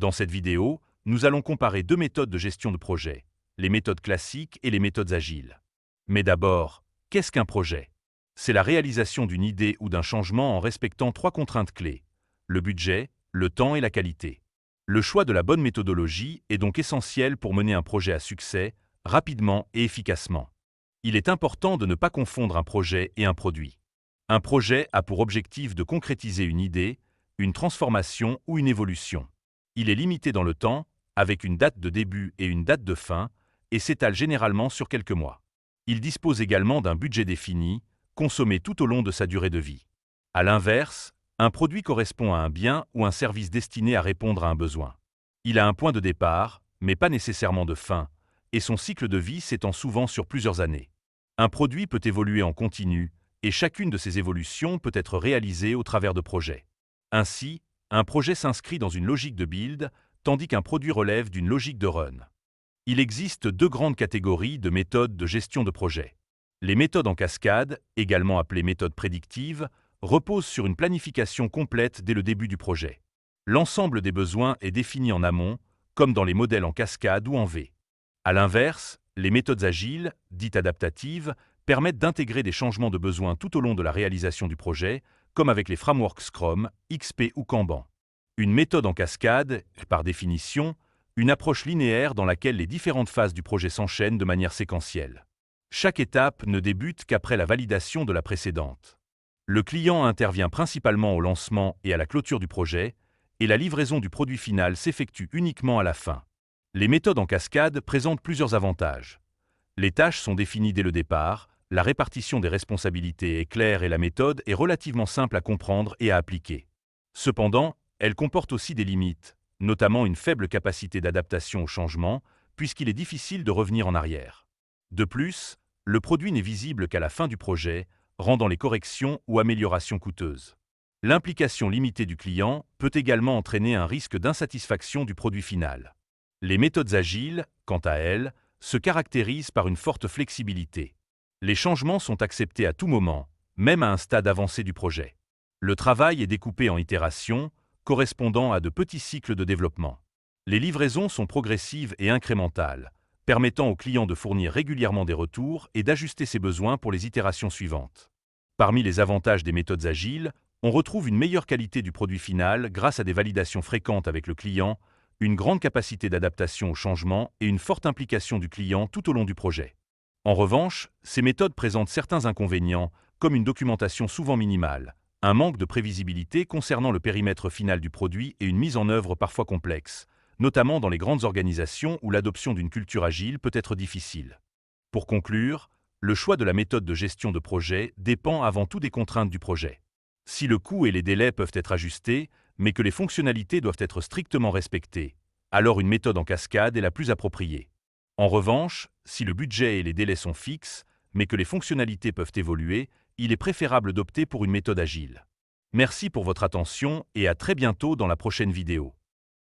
Dans cette vidéo, nous allons comparer deux méthodes de gestion de projet, les méthodes classiques et les méthodes agiles. Mais d'abord, qu'est-ce qu'un projet? C'est la réalisation d'une idée ou d'un changement en respectant trois contraintes clés: le budget, le temps et la qualité. Le choix de la bonne méthodologie est donc essentiel pour mener un projet à succès, rapidement et efficacement. Il est important de ne pas confondre un projet et un produit. Un projet a pour objectif de concrétiser une idée, une transformation ou une évolution. Il est limité dans le temps, avec une date de début et une date de fin, et s'étale généralement sur quelques mois. Il dispose également d'un budget défini, consommé tout au long de sa durée de vie. À l'inverse, un produit correspond à un bien ou un service destiné à répondre à un besoin. Il a un point de départ, mais pas nécessairement de fin, et son cycle de vie s'étend souvent sur plusieurs années. Un produit peut évoluer en continu, et chacune de ces évolutions peut être réalisée au travers de projets. Ainsi, un projet s'inscrit dans une logique de build, tandis qu'un produit relève d'une logique de run. Il existe deux grandes catégories de méthodes de gestion de projet. Les méthodes en cascade, également appelées méthodes prédictives, reposent sur une planification complète dès le début du projet. L'ensemble des besoins est défini en amont, comme dans les modèles en cascade ou en V. À l'inverse, les méthodes agiles, dites adaptatives, permettent d'intégrer des changements de besoins tout au long de la réalisation du projet, comme avec les frameworks Scrum, XP ou Kanban. Une méthode en cascade est, par définition, une approche linéaire dans laquelle les différentes phases du projet s'enchaînent de manière séquentielle. Chaque étape ne débute qu'après la validation de la précédente. Le client intervient principalement au lancement et à la clôture du projet, et la livraison du produit final s'effectue uniquement à la fin. Les méthodes en cascade présentent plusieurs avantages. Les tâches sont définies dès le départ, la répartition des responsabilités est claire et la méthode est relativement simple à comprendre et à appliquer. Cependant, elle comporte aussi des limites, notamment une faible capacité d'adaptation au changement, puisqu'il est difficile de revenir en arrière. De plus, le produit n'est visible qu'à la fin du projet, rendant les corrections ou améliorations coûteuses. L'implication limitée du client peut également entraîner un risque d'insatisfaction du produit final. Les méthodes agiles, quant à elles, se caractérisent par une forte flexibilité. Les changements sont acceptés à tout moment, même à un stade avancé du projet. Le travail est découpé en itérations, correspondant à de petits cycles de développement. Les livraisons sont progressives et incrémentales, permettant au client de fournir régulièrement des retours et d'ajuster ses besoins pour les itérations suivantes. Parmi les avantages des méthodes agiles, on retrouve une meilleure qualité du produit final grâce à des validations fréquentes avec le client, une grande capacité d'adaptation au changement et une forte implication du client tout au long du projet. En revanche, ces méthodes présentent certains inconvénients, comme une documentation souvent minimale, un manque de prévisibilité concernant le périmètre final du produit et une mise en œuvre parfois complexe, notamment dans les grandes organisations où l'adoption d'une culture agile peut être difficile. Pour conclure, le choix de la méthode de gestion de projet dépend avant tout des contraintes du projet. Si le coût et les délais peuvent être ajustés, mais que les fonctionnalités doivent être strictement respectées, alors une méthode en cascade est la plus appropriée. En revanche, si le budget et les délais sont fixes, mais que les fonctionnalités peuvent évoluer, il est préférable d'opter pour une méthode agile. Merci pour votre attention et à très bientôt dans la prochaine vidéo.